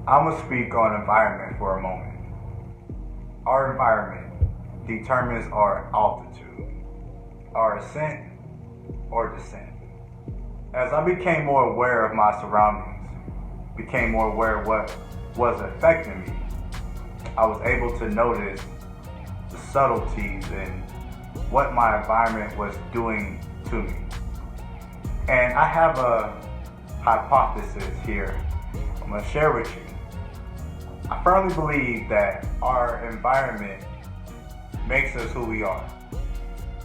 I'm going to speak on environment for a moment. Our environment determines our altitude, our ascent or descent. As I became more aware of my surroundings, became more aware of what was affecting me, I was able to notice the subtleties in what my environment was doing to me. And I have a hypothesis here I'm going to share with you. I firmly believe that our environment makes us who we are.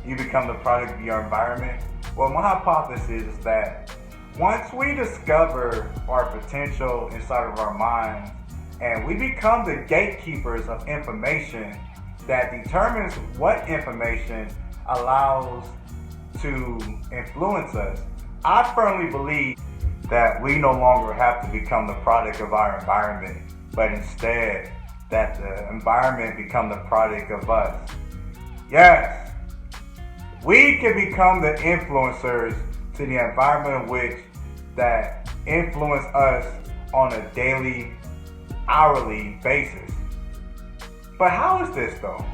You become the product of your environment. Well, my hypothesis is that once we discover our potential inside of our minds and we become the gatekeepers of information that determines what information allows to influence us, I firmly believe that we no longer have to become the product of our environment, but instead that the environment become the product of us. Yes, we can become the influencers to the environment in which that influence us on a daily, hourly basis. But how is this though?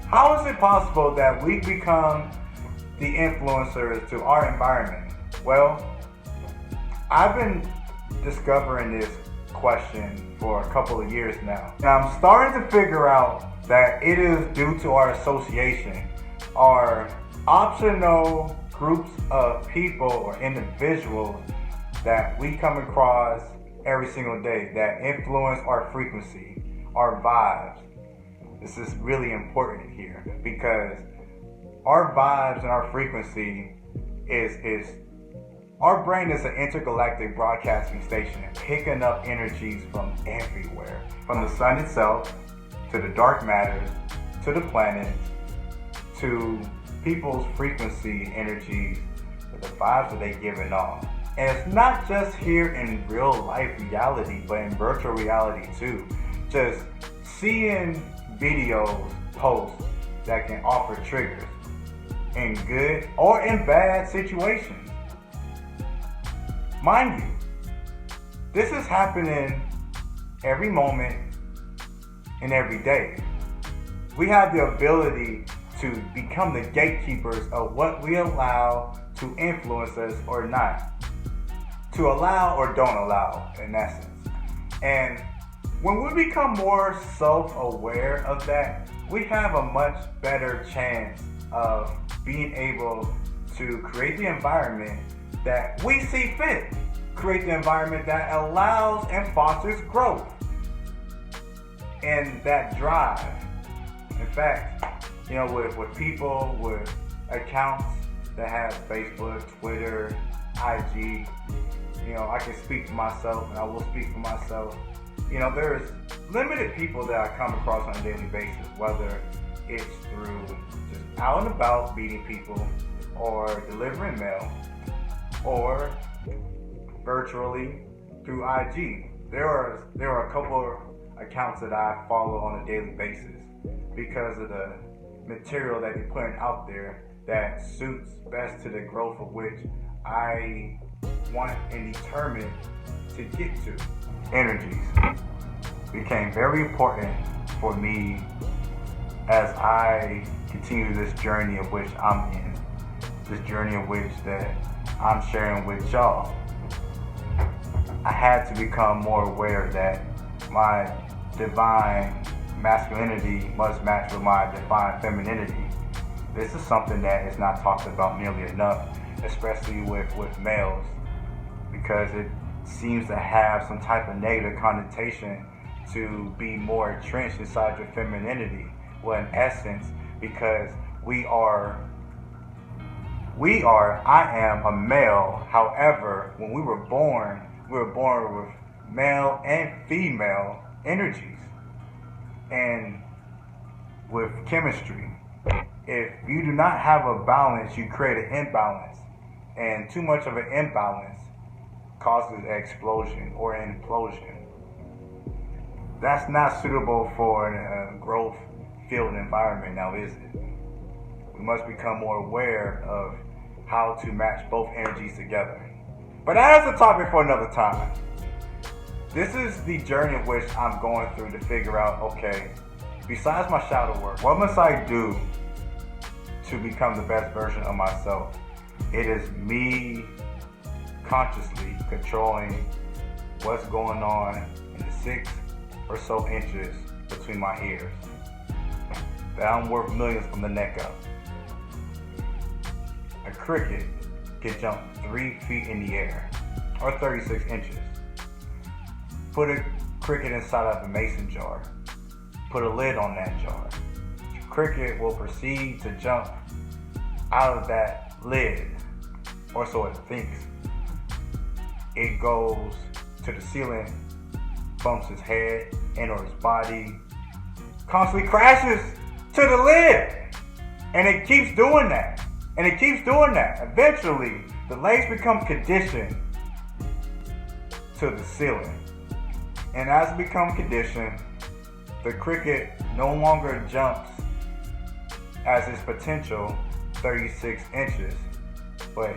How is it possible that we become the influencers to our environment? Well, I've been discovering this question for a couple of years now. And I'm starting to figure out that it is due to our association, our optional groups of people or individuals that we come across every single day that influence our frequency, our vibes. This is really important here because our vibes and our frequency is our brain is an intergalactic broadcasting station picking up energies from everywhere, from the sun itself to the dark matter to the planets to people's frequency energies, the vibes that they giving off. And it's not just here in real life reality, but in virtual reality too. Just seeing videos, posts that can offer triggers in good or in bad situations. Mind you, this is happening every moment and every day. We have the ability to become the gatekeepers of what we allow to influence us or not. To allow or don't allow, in essence. And when we become more self-aware of that, we have a much better chance of being able to create the environment that we see fit. Create the environment that allows and fosters growth and that drive. In fact, with people with accounts that have Facebook, Twitter, IG, I can speak for myself and I will speak for myself. There's limited people that I come across on a daily basis, whether it's through just out and about meeting people or delivering mail or virtually through IG. There are a couple of accounts that I follow on a daily basis because of the material that they're putting out there that suits best to the growth of which I want and determined to get to. Energies became very important for me as I continue this journey of which I'm in, this journey of which that I'm sharing with y'all. I had to become more aware that my divine masculinity must match with my divine femininity. This is something that is not talked about nearly enough, especially with males, because it seems to have some type of negative connotation to be more entrenched inside your femininity. Well, in essence, because I am a male. However, when we were born with male and female energies. And with chemistry, if you do not have a balance, you create an imbalance. And too much of an imbalance causes an explosion or an implosion. That's not suitable for a growth-filled environment now, is it? We must become more aware of how to match both energies together. But that is a topic for another time. This is the journey in which I'm going through to figure out, okay, besides my shadow work, what must I do to become the best version of myself? It is me consciously controlling what's going on in the 6 or so inches between my ears. That I'm worth millions from the neck up. A cricket can jump 3 feet in the air, or 36 inches. Put a cricket inside of a mason jar. Put a lid on that jar. The cricket will proceed to jump out of that lid, or so it thinks. It goes to the ceiling, bumps its head and or its body, constantly crashes to the lid. And it keeps doing that. And it keeps doing that. Eventually, the legs become conditioned to the ceiling. And as it becomes conditioned, the cricket no longer jumps as its potential 36 inches, but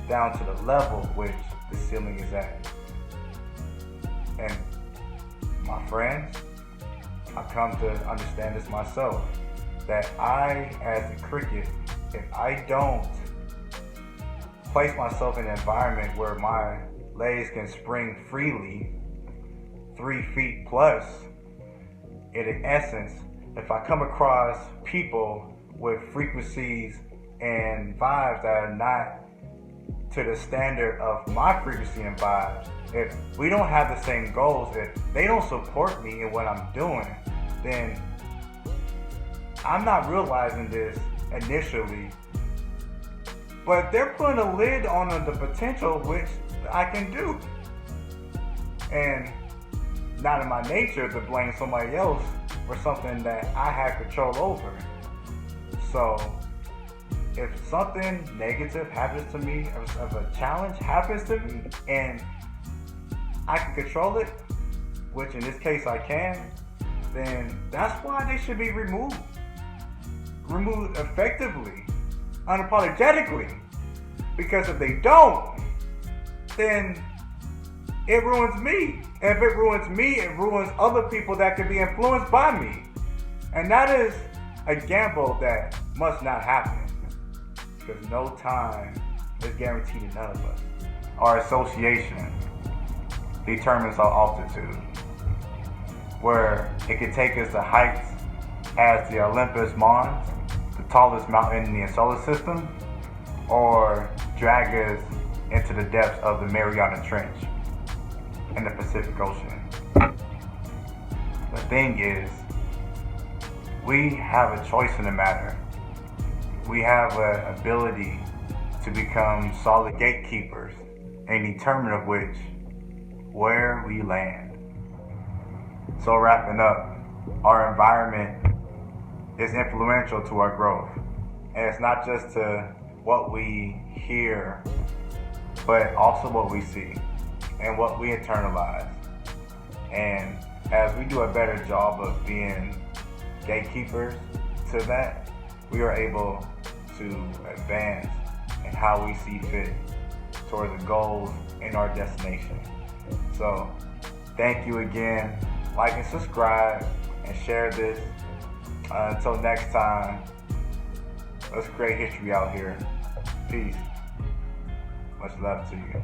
down to the level which the ceiling is at. And my friends, I've come to understand this myself, that I, as a cricket, if I don't place myself in an environment where my legs can spring freely, 3 feet plus, in essence, if I come across people with frequencies and vibes that are not to the standard of my frequency and vibes, if we don't have the same goals, if they don't support me in what I'm doing, then I'm not realizing this initially, but they're putting a lid on the potential which I can do. And not in my nature to blame somebody else for something that I have control over. So if something negative happens to me, if a challenge happens to me, and I can control it, which in this case I can, then that's why they should be removed. Removed effectively, unapologetically. Because if they don't, then it ruins me. And if it ruins me, it ruins other people that can be influenced by me. And that is a gamble that must not happen. Because no time is guaranteed to none of us. Our association determines our altitude, where it can take us to heights as the Olympus Mons, the tallest mountain in the solar system, or drag us into the depths of the Mariana Trench in the Pacific Ocean. The thing is, we have a choice in the matter. We have an ability to become solid gatekeepers and determine of which where we land. So wrapping up, our environment is influential to our growth. And it's not just to what we hear, but also what we see and what we internalize. And as we do a better job of being gatekeepers to that, we are able to advance in how we see fit towards the goals and our destination. So thank you again. Like and subscribe and share this. Until next time, let's create history out here. Peace. Much love to you.